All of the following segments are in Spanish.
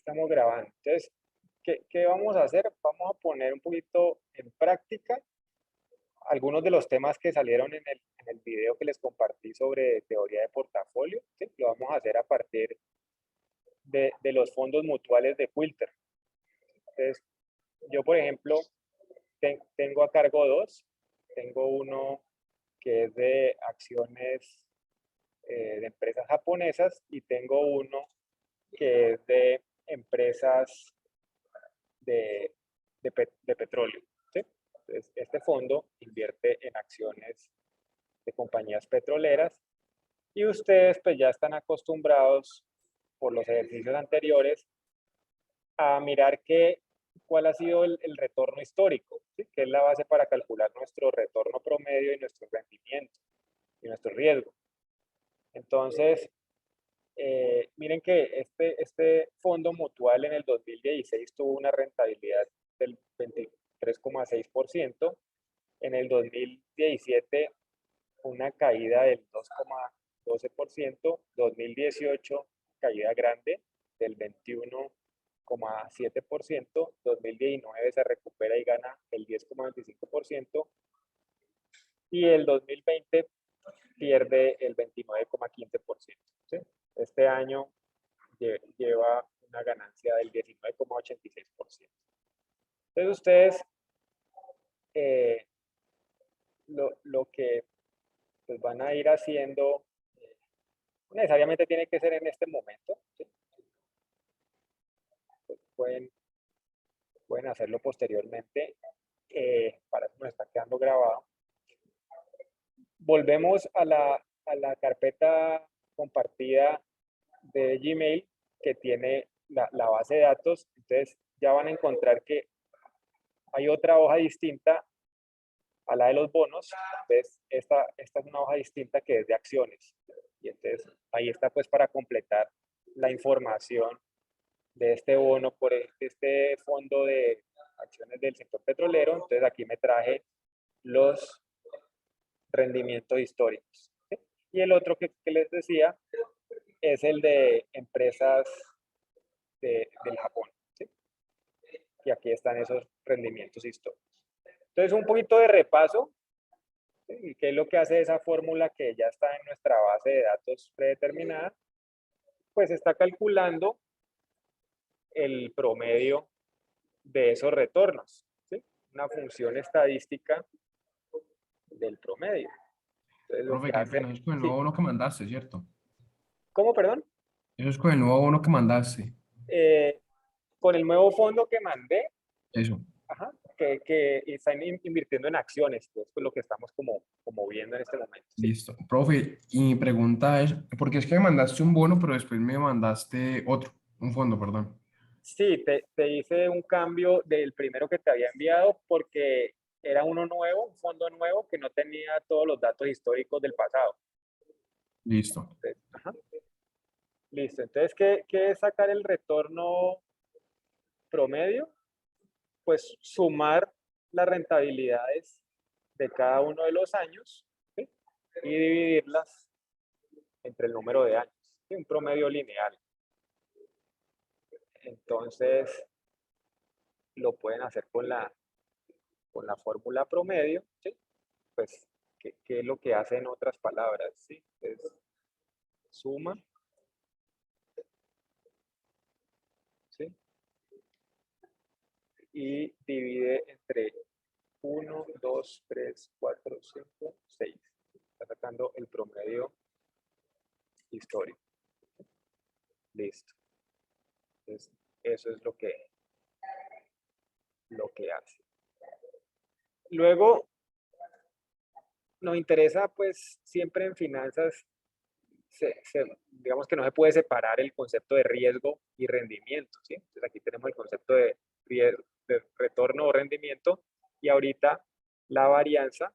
Estamos grabando. Entonces, ¿qué vamos a hacer? Vamos a poner un poquito en práctica algunos de los temas que salieron en el video que les compartí sobre teoría de portafolio. ¿Sí? Lo vamos a hacer a partir de los fondos mutuales de Quilter. Entonces, yo, por ejemplo, tengo a cargo dos. Tengo uno que es de acciones de empresas japonesas y tengo uno que es de empresas de petróleo. ¿Sí? Entonces, este fondo invierte en acciones de compañías petroleras y ustedes pues ya están acostumbrados por los ejercicios anteriores a mirar cuál ha sido el retorno histórico, ¿sí? Que es la base para calcular nuestro retorno promedio y nuestro rendimiento y nuestro riesgo. Entonces, miren que este fondo mutual en el 2016 tuvo una rentabilidad del 23,6%, en el 2017 una caída del 2,12%, 2018 caída grande del 21,7%, 2019 se recupera y gana el 10,25% y el 2020 pierde el 29,15%. ¿Sí? Este año lleva una ganancia del 19,86%. Entonces ustedes lo que pues, van a ir haciendo, no necesariamente tiene que ser en este momento, ¿sí? Pues pueden hacerlo posteriormente, para eso nos está quedando grabado. Volvemos a la carpeta compartida de Gmail que tiene la base de datos. Entonces ya van a encontrar que hay otra hoja distinta a la de los bonos. Entonces esta es una hoja distinta que es de acciones. Y entonces ahí está pues para completar la información de este bono por este fondo de acciones del sector petrolero. Entonces aquí me traje los rendimientos históricos. ¿Sí? Y el otro que les decía es el de empresas del Japón. ¿Sí? Y aquí están esos rendimientos históricos. Entonces, un poquito de repaso. ¿Sí? ¿Qué es lo que hace esa fórmula que ya está en nuestra base de datos predeterminada? Pues está calculando el promedio de esos retornos. ¿Sí? Una función estadística del promedio. Entonces, lo Profe, que qué hace... pena, eso es con el nuevo Sí. bono que mandaste, ¿cierto? ¿Cómo, perdón? Eso es con el nuevo bono que mandaste. Eh, con el nuevo fondo que mandé, Eso. ajá, que están invirtiendo en acciones, que es lo que estamos como viendo en este momento. ¿Sí? Listo. Profe, y mi pregunta es, porque es que me mandaste un bono, pero después me mandaste otro, un fondo, perdón. Sí, te hice un cambio del primero que te había enviado porque era uno nuevo, un fondo nuevo que no tenía todos los datos históricos del pasado. Listo. Entonces, ajá, listo. Entonces, ¿qué es sacar el retorno promedio? Pues sumar las rentabilidades de cada uno de los años, ¿sí? Y dividirlas entre el número de años, ¿sí? Un promedio lineal. Entonces, lo pueden hacer con la fórmula promedio, ¿sí? Pues, ¿qué es lo que hace en otras palabras? ¿Sí? Entonces, suma, ¿sí? Y divide entre 1, 2, 3, 4, 5, 6. Está sacando el promedio histórico. Listo. Entonces, eso es lo que hace. Luego, nos interesa, pues, siempre en finanzas, digamos que no se puede separar el concepto de riesgo y rendimiento, ¿sí? Entonces, aquí tenemos el concepto de retorno o rendimiento y ahorita la varianza,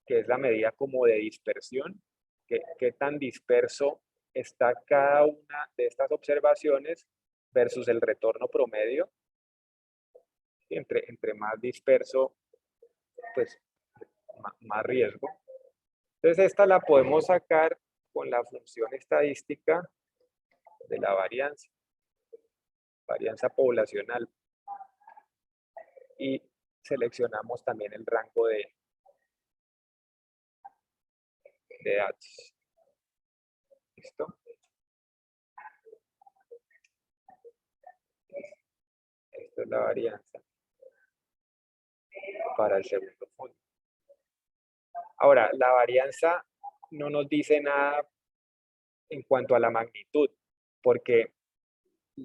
que es la medida como de dispersión, qué tan disperso está cada una de estas observaciones versus el retorno promedio. Entre más disperso, pues más riesgo. Entonces esta la podemos sacar con la función estadística de la varianza. varianza poblacional. Y seleccionamos también el rango de datos. ¿Listo? Esta es la varianza para el segundo fondo. Ahora, la varianza no nos dice nada en cuanto a la magnitud, porque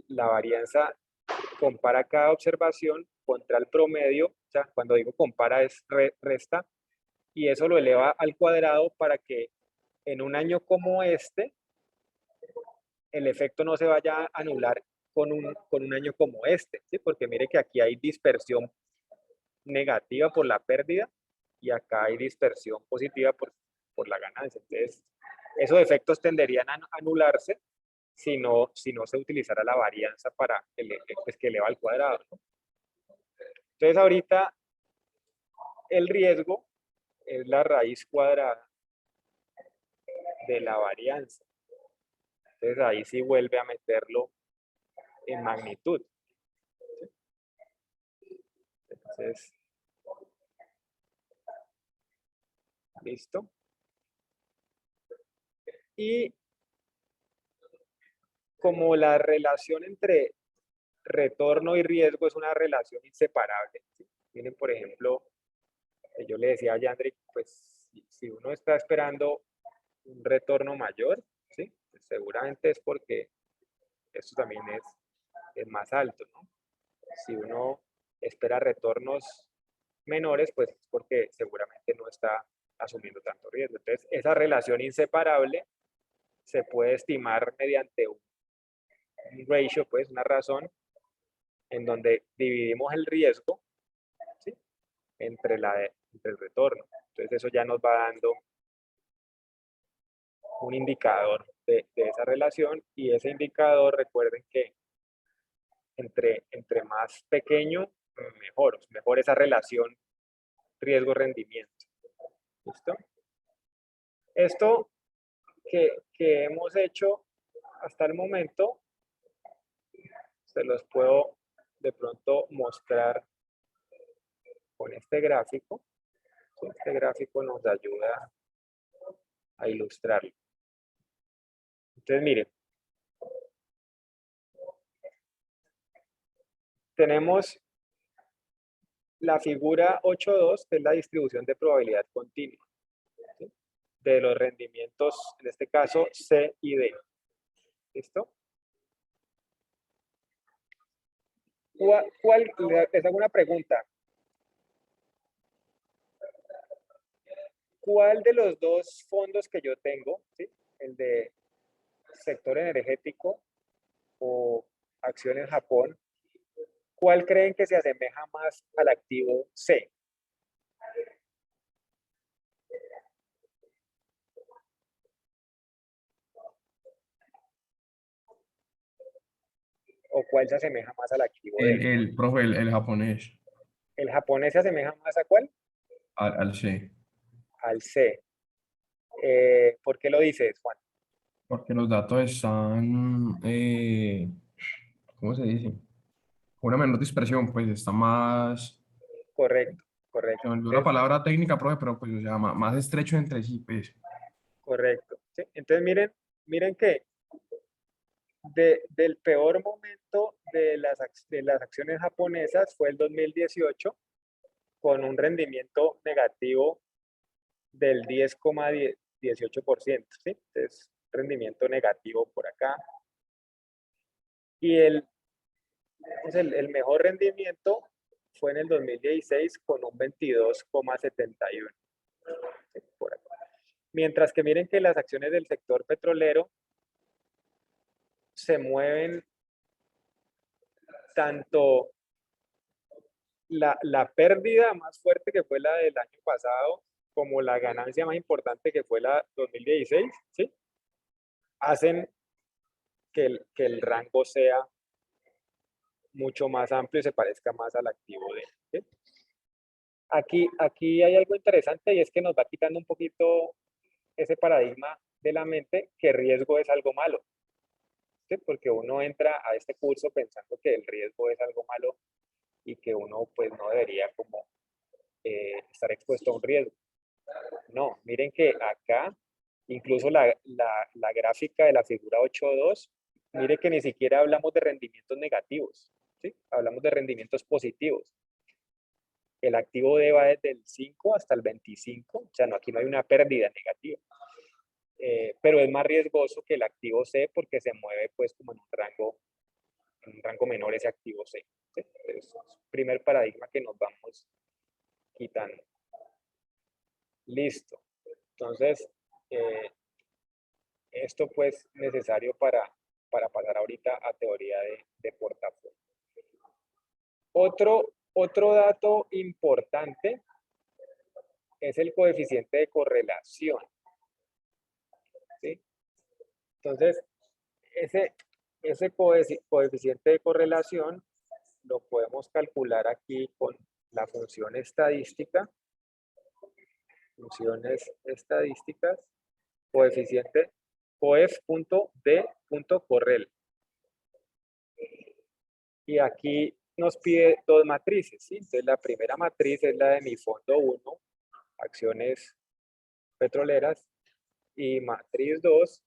la varianza compara cada observación contra el promedio, o sea, cuando digo compara es resta, y eso lo eleva al cuadrado para que en un año como este, el efecto no se vaya a anular con un año como este, ¿sí? Porque mire que aquí hay dispersión negativa por la pérdida y acá hay dispersión positiva por la ganancia. Entonces, esos efectos tenderían a anularse si no se utilizara la varianza para pues, que eleva al cuadrado, ¿no? Entonces, ahorita el riesgo es la raíz cuadrada de la varianza. Entonces, ahí sí vuelve a meterlo en magnitud. Entonces, listo. Y como la relación entre retorno y riesgo es una relación inseparable, ¿sí? Miren, por ejemplo, yo le decía a Yandri, pues si uno está esperando un retorno mayor, ¿sí? Pues seguramente es porque esto también es más alto, ¿no? Si uno espera retornos menores, pues es porque seguramente no está asumiendo tanto riesgo. Entonces, esa relación inseparable se puede estimar mediante un ratio, pues una razón, en donde dividimos el riesgo, ¿sí? entre el retorno. Entonces, eso ya nos va dando un indicador de esa relación, y ese indicador, recuerden que entre más pequeño, mejor esa relación riesgo-rendimiento. ¿Listo? Esto que hemos hecho hasta el momento, se los puedo de pronto mostrar con este gráfico. Este gráfico nos ayuda a ilustrarlo. Entonces, miren, tenemos la figura 8.2, que es la distribución de probabilidad continua, ¿sí? De los rendimientos, en este caso C y D. ¿Listo? Les hago una pregunta. ¿Cuál de los dos fondos que yo tengo, ¿sí? El de sector energético o acciones Japón, cuál creen que se asemeja más al activo C? ¿O cuál se asemeja más al activo D? Profe, el japonés, ¿El japonés se asemeja más a cuál? al C, Al C. ¿Por qué lo dices, Juan? porque los datos están, ¿cómo se dice? Una menor dispersión, pues está más, Correcto, se correcto. me olvidó la Entonces, palabra técnica, profe, pero pues o sea, más estrecho entre sí, pues. correcto. ¿Sí? Entonces, miren que del peor momento de las acciones japonesas fue el 2018, con un rendimiento negativo del 10,18%, ¿sí? Entonces, rendimiento negativo por acá. Y el mejor rendimiento fue en el 2016 con un 22,71%, ¿sí? Por acá. Mientras que miren que las acciones del sector petrolero se mueven tanto la pérdida más fuerte, que fue la del año pasado, como la ganancia más importante, que fue la 2016, ¿sí? Hacen que el rango sea mucho más amplio y se parezca más al activo de. ¿Sí? Aquí hay algo interesante, y es que nos va quitando un poquito ese paradigma de la mente, que riesgo es algo malo. ¿sí? Porque uno entra a este curso pensando que el riesgo es algo malo y que uno pues no debería como estar expuesto a un riesgo. No, miren que acá, incluso la gráfica de la figura 8.2, mire que ni siquiera hablamos de rendimientos negativos, ¿sí? Hablamos de rendimientos positivos. El activo D va desde el 5 hasta el 25, o sea, no, aquí no hay una pérdida negativa. Pero es más riesgoso que el activo C porque se mueve pues como en un rango menor ese activo C. ¿Sí? Entonces, primer paradigma que nos vamos quitando. Listo. Entonces, esto pues necesario para pasar ahorita a teoría de portafolio. Otro dato importante es el coeficiente de correlación. ¿Sí? Entonces, ese coeficiente de correlación lo podemos calcular aquí con la función estadística. Funciones estadísticas, coeficiente coef.d.correl. Y aquí nos pide dos matrices, ¿sí? Entonces la primera matriz es la de mi fondo 1, acciones petroleras, y matriz 2,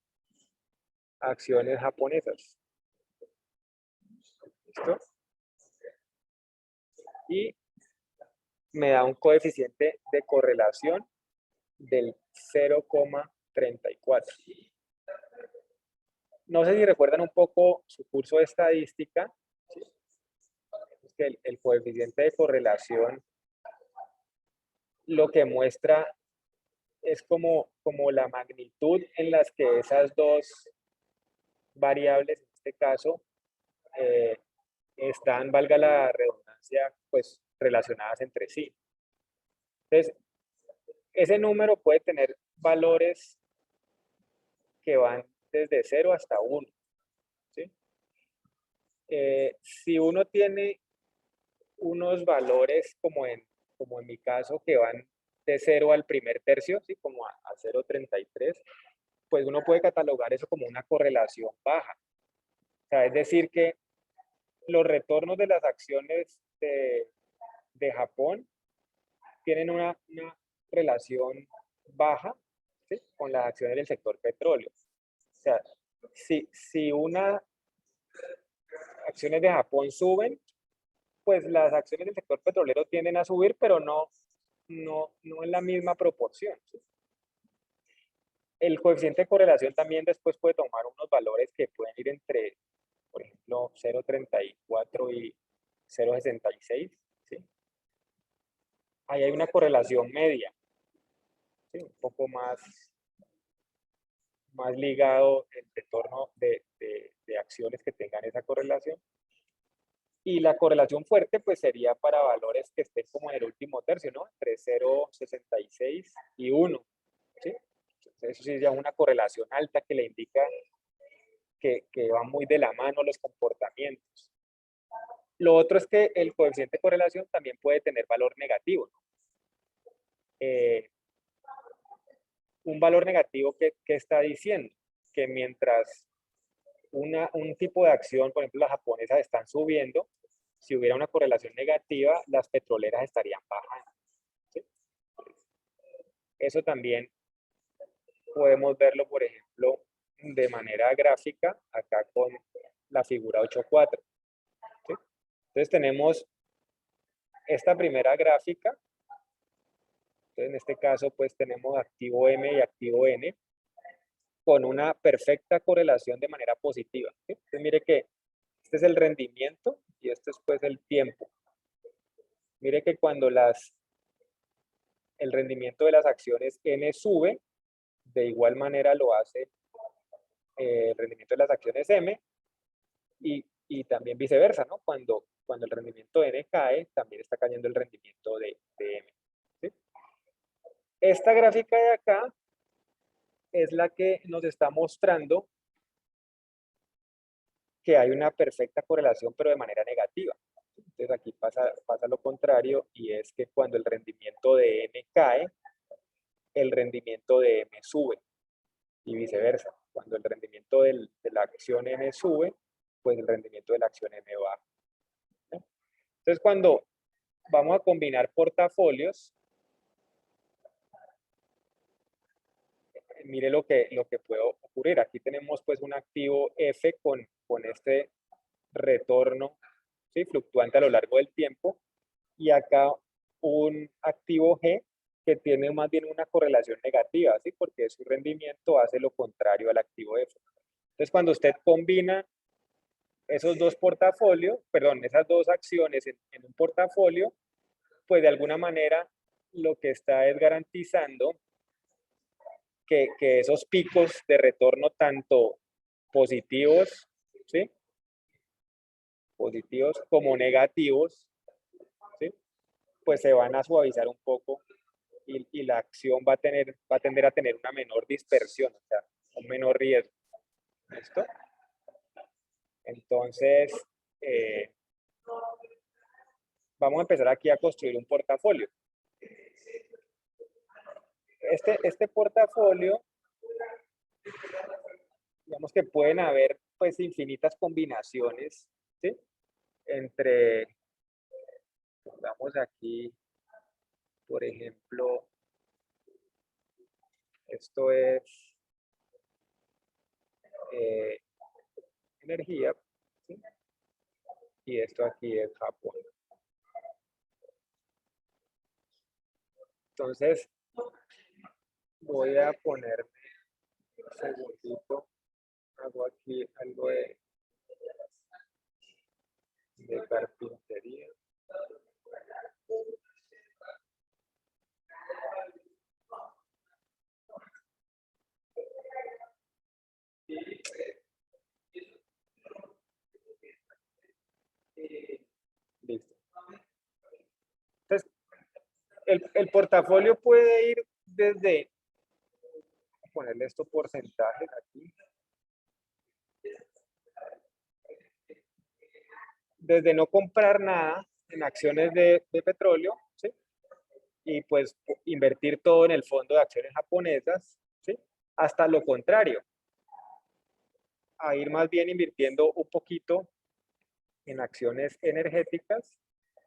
acciones japonesas. ¿Listo? Y me da un coeficiente de correlación del 0,34. No sé si recuerdan un poco su curso de estadística, ¿sí? Es que el coeficiente de correlación lo que muestra es como la magnitud en las que esas dos variables, en este caso, están, valga la redundancia, pues relacionadas entre sí. Entonces, ese número puede tener valores que van desde 0 hasta 1. ¿Sí? Si uno tiene unos valores como en mi caso que van de 0 al primer tercio, ¿sí? Como a 0,33, pues uno puede catalogar eso como una correlación baja. O sea, es decir que los retornos de las acciones de Japón tienen una relación baja, ¿sí? Con las acciones del sector petróleo. O sea, si unas acciones de Japón suben, pues las acciones del sector petrolero tienden a subir, pero no en la misma proporción. ¿Sí? El coeficiente de correlación también después puede tomar unos valores que pueden ir entre, por ejemplo, 0,34 y 0,66. ¿Sí? Ahí hay una correlación media, ¿sí? Un poco más ligado el retorno de acciones que tengan esa correlación. Y la correlación fuerte pues sería para valores que estén como en el último tercio, ¿no? Entre 0,66 y 1. ¿Sí? Entonces, eso sí es ya una correlación alta que le indica que van muy de la mano los comportamientos. Lo otro es que el coeficiente de correlación también puede tener valor negativo, ¿no? Un valor negativo que está diciendo que mientras un tipo de acción, por ejemplo, las japonesas están subiendo, si hubiera una correlación negativa, las petroleras estarían bajando. ¿Sí? Eso también podemos verlo, por ejemplo, de manera gráfica, acá con la figura 8.4. ¿Sí? Entonces tenemos esta primera gráfica. Entonces, en este caso, pues tenemos activo M y activo N con una perfecta correlación de manera positiva. ¿Sí? Entonces, mire que este es el rendimiento y esto es pues el tiempo. Mire que cuando el rendimiento de las acciones N sube, de igual manera lo hace el rendimiento de las acciones M y también viceversa, ¿no? Cuando el rendimiento de N cae, también está cayendo el rendimiento de M. ¿Sí? Esta gráfica de acá es la que nos está mostrando que hay una perfecta correlación, pero de manera negativa. Entonces aquí pasa lo contrario y es que cuando el rendimiento de N cae, el rendimiento de M sube y viceversa. Cuando el rendimiento de la acción N sube, pues el rendimiento de la acción N baja. ¿No? Entonces, cuando vamos a combinar portafolios, mire lo que puede ocurrir. Aquí tenemos pues un activo F con este retorno, ¿sí?, fluctuante a lo largo del tiempo, y acá un activo G que tiene más bien una correlación negativa, ¿sí?, porque su rendimiento hace lo contrario al activo F. Entonces, cuando usted combina esos dos portafolios, perdón, esas dos acciones en un portafolio, pues de alguna manera lo que está es garantizando que esos picos de retorno tanto positivos, ¿sí?, positivos como negativos, ¿sí?, pues se van a suavizar un poco y la acción va a tender a tener una menor dispersión, o sea, un menor riesgo. ¿Listo? Entonces, vamos a empezar aquí a construir un portafolio. Este portafolio, digamos que pueden haber pues infinitas combinaciones, ¿sí?, entre, vamos aquí, por ejemplo, esto es energía, ¿sí?, y esto aquí es Japón. Entonces, voy a ponerme un segundito, hago aquí algo de carpintería. Listo. Entonces, el portafolio puede ir desde, voy a ponerle esto porcentajes aquí, desde no comprar nada en acciones de petróleo, ¿sí?, y pues invertir todo en el fondo de acciones japonesas, ¿sí?, hasta lo contrario, a ir más bien invirtiendo un poquito en acciones energéticas,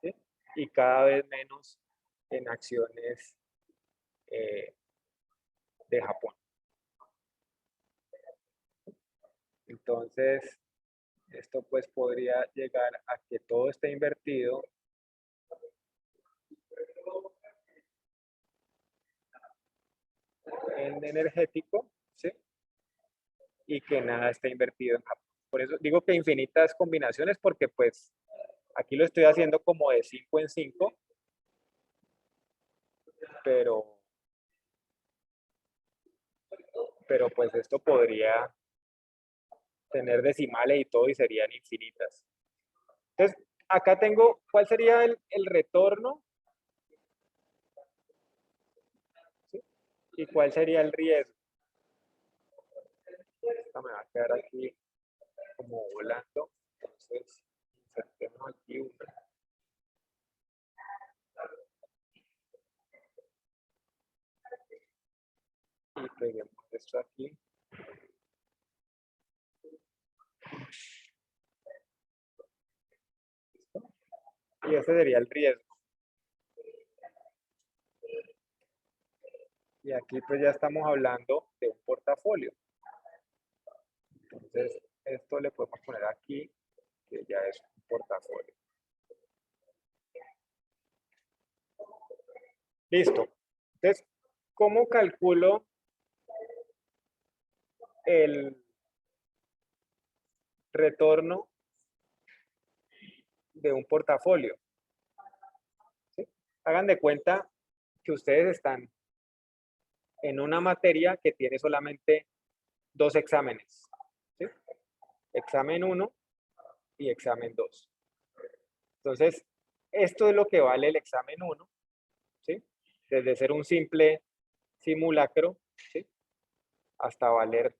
¿sí?, y cada vez menos en acciones de Japón. Entonces, esto pues podría llegar a que todo esté invertido en energético, ¿sí?, y que nada esté invertido en Japón. Por eso digo que infinitas combinaciones, porque pues aquí lo estoy haciendo como de 5 en 5, pero pues esto podría tener decimales y todo y serían infinitas. Entonces, acá tengo, ¿cuál sería el retorno? ¿Sí? ¿Y cuál sería el riesgo? Esta me va a quedar aquí como volando. Entonces, insertemos aquí una. Y peguemos esto aquí. ¿Listo? Y ese sería el riesgo. Y aquí pues ya estamos hablando de un portafolio. Entonces, esto le podemos poner aquí, que ya es un portafolio. Listo. Entonces, ¿cómo calculo el retorno de un portafolio? ¿Sí? Hagan de cuenta que ustedes están en una materia que tiene solamente 2 exámenes, ¿sí? Examen 1 y examen 2. Entonces, esto es lo que vale el examen 1, ¿sí?, desde ser un simple simulacro, ¿sí?, hasta valer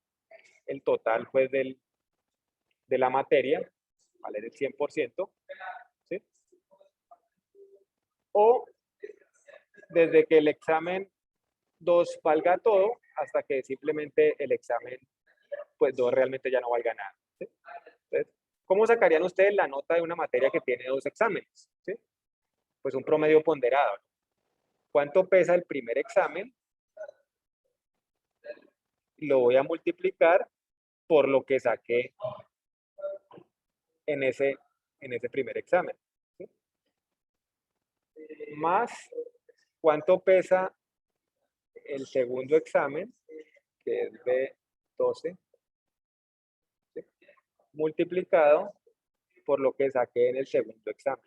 el total pues de la materia, valer el 100%, ¿sí? O desde que el examen 2 valga todo hasta que simplemente el examen pues 2 realmente ya no valga nada. ¿Sí? Entonces, ¿cómo sacarían ustedes la nota de una materia que tiene 2 exámenes? ¿Sí? Pues un promedio ponderado. ¿Cuánto pesa el primer examen? Lo voy a multiplicar por lo que saqué en ese primer examen. ¿Sí? Más cuánto pesa el segundo examen, que es de 12, ¿sí? Multiplicado por lo que saqué en el segundo examen.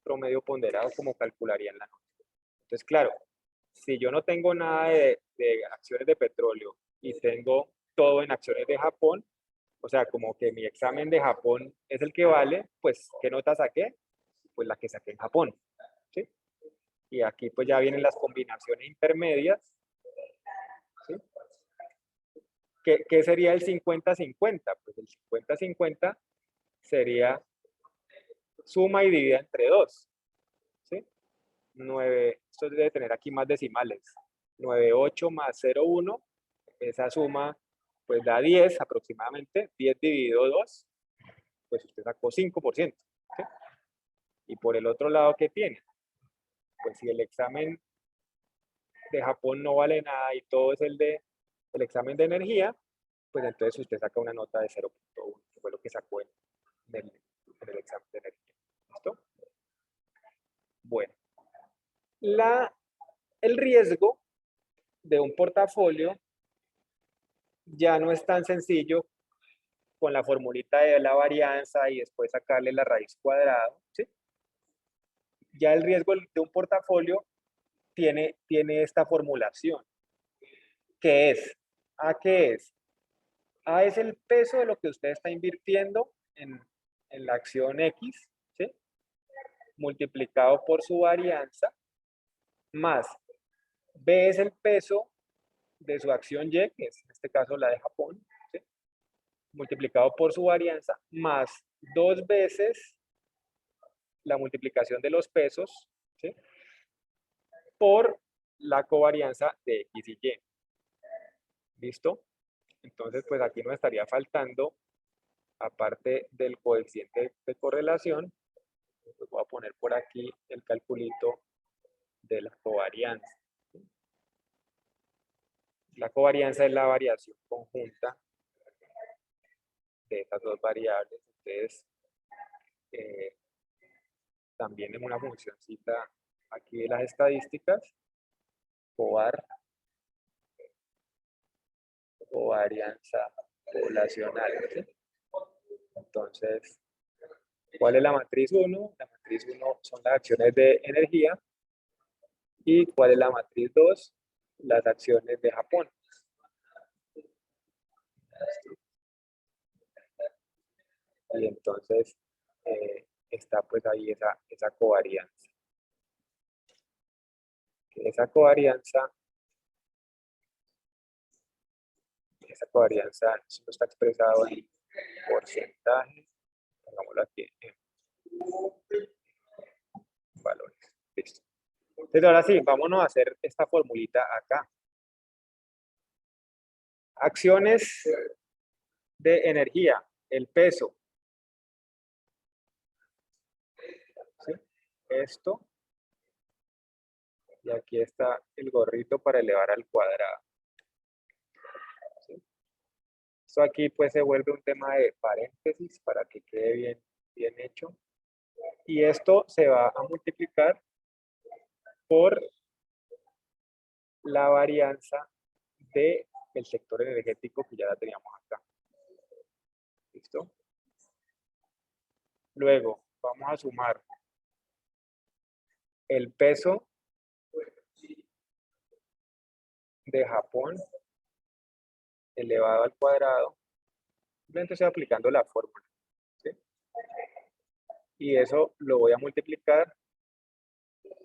Promedio ponderado, como calcularían la nota. Entonces, claro, si yo no tengo nada de acciones de petróleo y tengo todo en acciones de Japón, o sea, como que mi examen de Japón es el que vale, pues, ¿qué nota saqué? Pues la que saqué en Japón, ¿sí? Y aquí pues ya vienen las combinaciones intermedias, ¿sí? ¿Qué sería el 50-50? Pues el 50-50 sería suma y divida entre 2, ¿sí? 9, esto debe tener aquí más decimales, 9,8 más 0,1, esa suma pues da 10 aproximadamente, 10 dividido 2, pues usted sacó 5%, ¿sí? Y por el otro lado, ¿qué tiene? Pues si el examen de Japón no vale nada y todo es el examen de energía, pues entonces usted saca una nota de 0,1, que fue lo que sacó en el examen de energía. ¿Listo? Bueno, el riesgo de un portafolio ya no es tan sencillo con la formulita de la varianza y después sacarle la raíz cuadrada, ¿sí? Ya el riesgo de un portafolio tiene esta formulación, que es, ¿a qué es? A es el peso de lo que usted está invirtiendo en la acción X, ¿sí? Multiplicado por su varianza, más B es el peso de su acción Y, que es en este caso la de Japón, ¿sí? Multiplicado por su varianza, más 2 veces la multiplicación de los pesos, ¿sí? Por la covarianza de X y Y. ¿Listo? Entonces, pues aquí nos estaría faltando, aparte del coeficiente de correlación, pues voy a poner por aquí el calculito de la covarianza. La covarianza es la variación conjunta de estas dos variables. Entonces, también en una funcióncita aquí de las estadísticas, covarianza poblacional, ¿sí? Entonces, ¿cuál es la matriz 1? La matriz 1 son las acciones de energía. ¿Y cuál es la matriz 2? Las acciones de Japón. Y entonces está pues ahí esa covarianza. Esa covarianza no está expresado en porcentaje, pongámoslo aquí en valores. Listo. Entonces ahora sí, vámonos a hacer esta formulita acá. Acciones de energía, el peso. ¿Sí? Esto. Y aquí está el gorrito para elevar al cuadrado. ¿Sí? Esto aquí pues se vuelve un tema de paréntesis para que quede bien hecho. Y esto se va a multiplicar por la varianza del sector energético que ya la teníamos acá. ¿Listo? Luego vamos a sumar el peso de Japón elevado al cuadrado. Simplemente estoy aplicando la fórmula, ¿sí? Y eso lo voy a multiplicar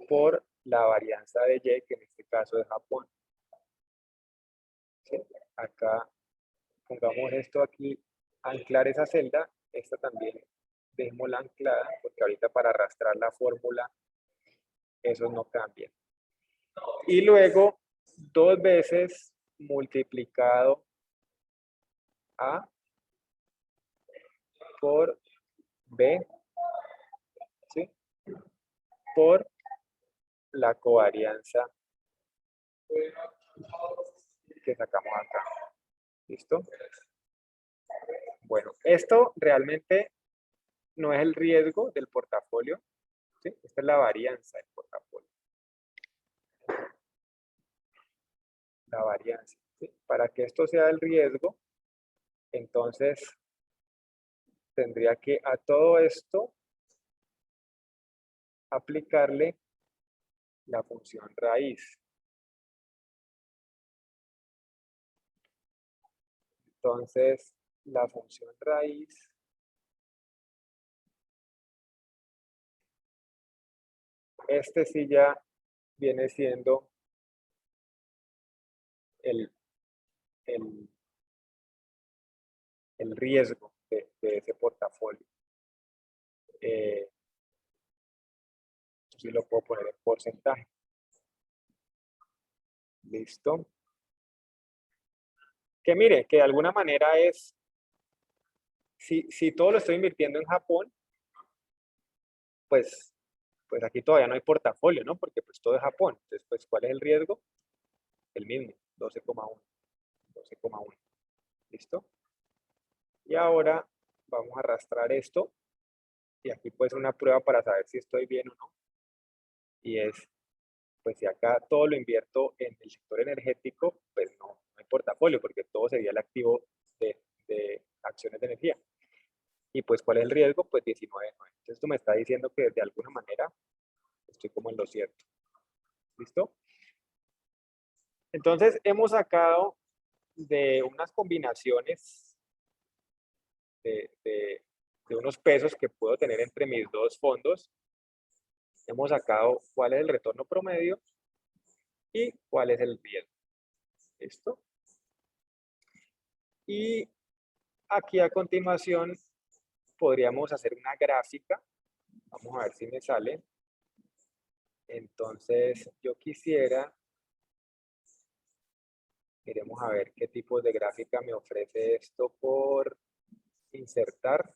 por la varianza de Y, que en este caso es Japón. ¿Sí? Acá pongamos esto aquí, anclar esa celda, esta también dejémosla anclada, porque ahorita para arrastrar la fórmula, eso no cambia. Y luego, 2 veces multiplicado A por B, ¿sí? Por la covarianza que sacamos acá. ¿Listo? Bueno, esto realmente no es el riesgo del portafolio, ¿sí? Esta es la varianza del portafolio. La varianza, ¿sí? Para que esto sea el riesgo, entonces tendría que a todo esto aplicarle la función raíz. Entonces, la función raíz este sí ya viene siendo el, el, el riesgo de ese portafolio. Sí lo puedo poner en porcentaje. Listo. Que mire, que de alguna manera es, si todo lo estoy invirtiendo en Japón, pues, pues aquí todavía no hay portafolio, ¿no? Porque pues todo es Japón. Entonces, pues, ¿cuál es el riesgo? El mismo, 12,1. 12,1. ¿Listo? Y ahora vamos a arrastrar esto. Y aquí puede ser una prueba para saber si estoy bien o no. Y es, pues si acá todo lo invierto en el sector energético, pues no hay portafolio, porque todo sería el activo de acciones de energía. Y pues, ¿cuál es el riesgo? Pues 19,9. Entonces, esto me está diciendo que de alguna manera estoy como en lo cierto. ¿Listo? Entonces, hemos sacado de unas combinaciones de unos pesos que puedo tener entre mis dos fondos, hemos sacado cuál es el retorno promedio y cuál es el riesgo. ¿Listo? Y aquí a continuación podríamos hacer una gráfica. Vamos a ver si me sale. Entonces, yo quisiera, miremos a ver qué tipo de gráfica me ofrece esto por insertar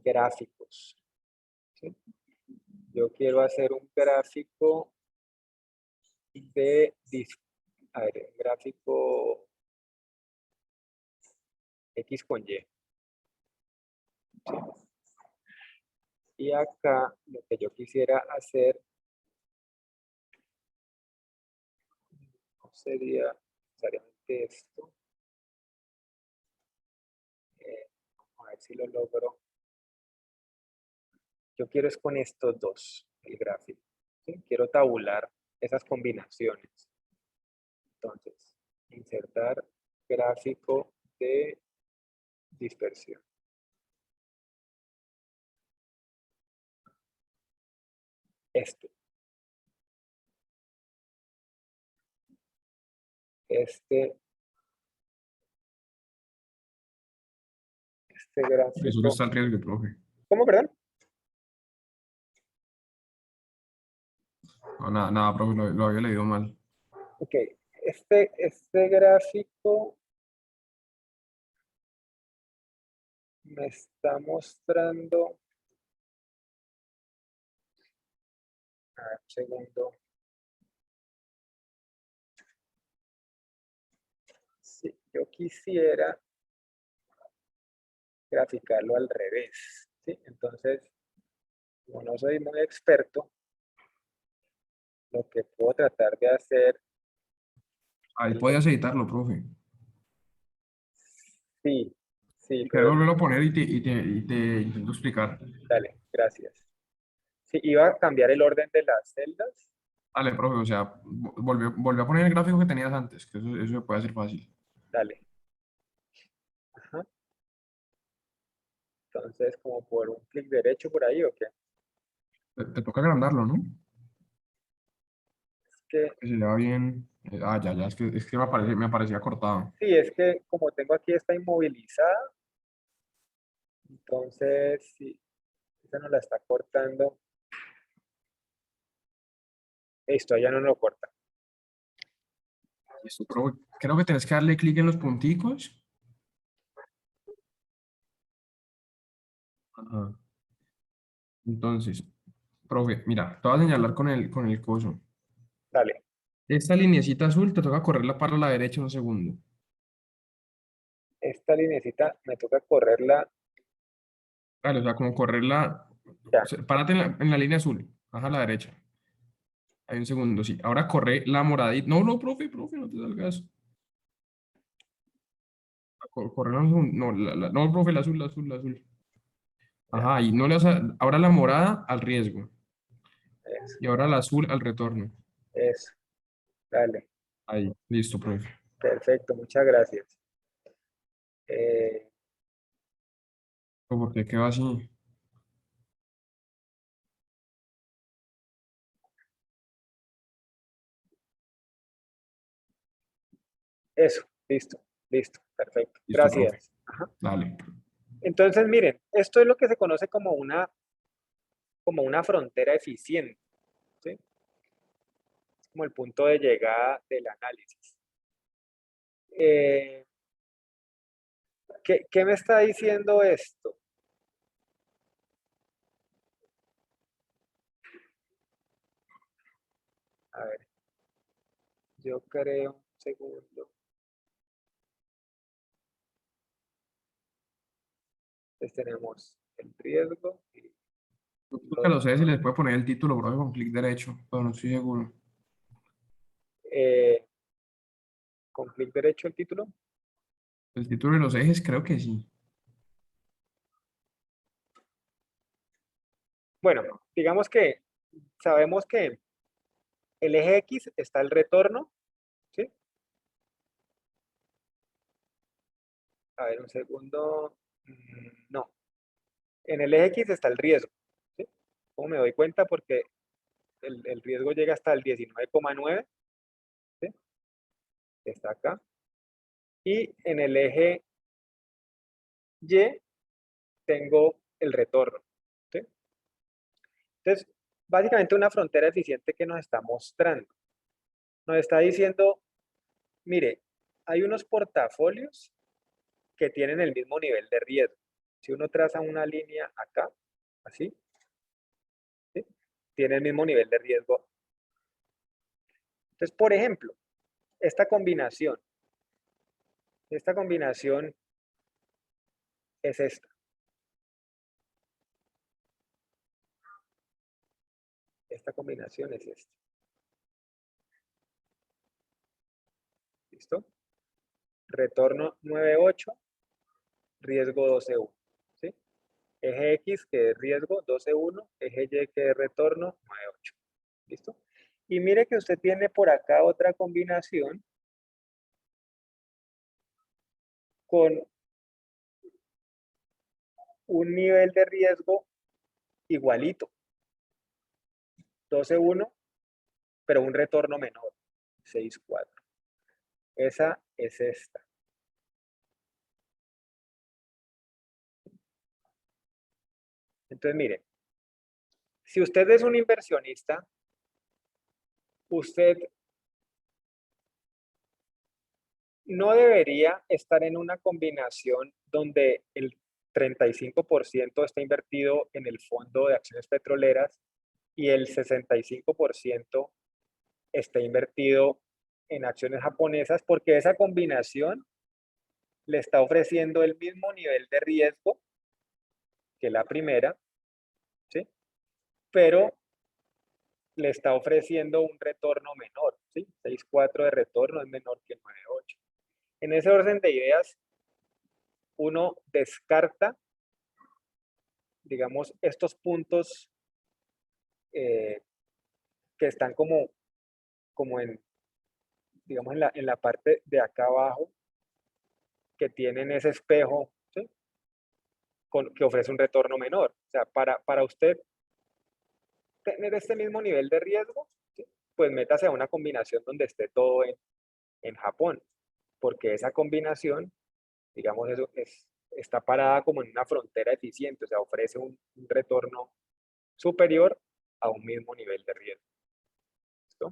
gráficos. ¿Sí? Yo quiero hacer un gráfico de, a ver, un gráfico X con Y. ¿Sí? Y acá lo que yo quisiera hacer no sería necesariamente esto. Vamos a ver si lo logro. Yo quiero es con estos dos, el gráfico. ¿Sí? Quiero tabular esas combinaciones. Entonces, insertar gráfico de dispersión. Este. Este Eso que gráfico. está el riesgo, profe. ¿Cómo, perdón? No, nada, nada, profe, lo había leído mal. Ok. Este gráfico me está mostrando. A ver, un segundo. Si yo quisiera graficarlo al revés, ¿sí? Entonces, como no soy muy experto, lo que puedo tratar de hacer Ahí es lo, podías editarlo, profe. sí, sí, Y querés pero volverlo a poner y te intento explicar. dale, gracias. Sí, iba a cambiar el orden de las celdas, Dale, profe, o sea, volvió a poner el gráfico que tenías antes, que eso se puede hacer fácil. dale. Ajá. Entonces, como por un clic derecho por ahí, ¿o qué? Te toca agrandarlo, ¿no? Es que, Que se le va bien. Ya, es que me parecía cortado. sí, es que como tengo aquí esta inmovilizada, entonces, sí, esta no la está cortando. Esto ya no lo corta. Listo, profe. Creo que tenés que darle clic en los punticos Ajá. Entonces, profe, mira, te voy a señalar con el coso. Dale, Esta lineecita azul te toca correrla para la derecha un segundo. esta linecita me toca correrla Vale, o sea, como correrla, o ya. sea, párate en la línea azul, baja a la derecha. Hay un segundo, sí. Ahora corre la moradita. No, no, profe, no te salgas. Corre la azul. No, no, profe, la azul. Ya, Ajá, y no le vas ahora la morada al riesgo. eso, Y ahora la azul al retorno. eso, dale, Ahí, listo, profe. perfecto, muchas gracias. Eh, ¿Por qué quedó así? eso, listo, listo, perfecto, Listo, profe. gracias. Ajá. Dale. Entonces, miren, esto es lo que se conoce como una frontera eficiente, ¿sí? Es como el punto de llegada del análisis. Eh, ¿qué me está diciendo esto? A ver, yo creo, un segundo. Entonces tenemos el riesgo y Yo creo que a los, los si les puede poner el título, profe, con clic derecho, pero no estoy seguro. eh, con clic derecho el título. El título de los ejes, creo que sí. Bueno, digamos que sabemos que el eje X está el retorno, ¿sí? A ver, un segundo. No, en el eje X está el riesgo, ¿sí? ¿Cómo me doy cuenta? Porque el riesgo llega hasta el 19,9, ¿sí? Está acá. Y en el eje Y tengo el retorno, ¿sí? Entonces, básicamente una frontera eficiente que nos está mostrando. Nos está diciendo, mire, hay unos portafolios que tienen el mismo nivel de riesgo. Si uno traza una línea acá, así, ¿sí? Tiene el mismo nivel de riesgo. Entonces, por ejemplo, esta combinación es esta. Esta combinación es esta. ¿Listo? Retorno 9,8, riesgo 12,1. ¿Sí? Eje X que es riesgo 12,1, eje Y que es retorno 9,8. ¿Listo? Y mire que usted tiene por acá otra combinación con un nivel de riesgo igualito, 12,1, pero un retorno menor, 6,4. Esa es esta. Entonces, mire, si usted es un inversionista, usted no debería estar en una combinación donde el 35% está invertido en el fondo de acciones petroleras y el 65% está invertido en acciones japonesas, porque esa combinación le está ofreciendo el mismo nivel de riesgo que la primera, ¿sí? Pero le está ofreciendo un retorno menor, ¿sí? 6,4 de retorno es menor que 9,8. En ese orden de ideas, uno descarta, digamos, estos puntos eh, que están como en, digamos, en la parte de acá abajo, que tienen ese espejo, ¿sí? Que ofrece un retorno menor. O sea, para usted tener este mismo nivel de riesgo, ¿sí? Pues métase a una combinación donde esté todo en Japón, porque esa combinación, digamos, está parada como en una frontera eficiente, o sea, ofrece un retorno superior a un mismo nivel de riesgo. ¿Listo?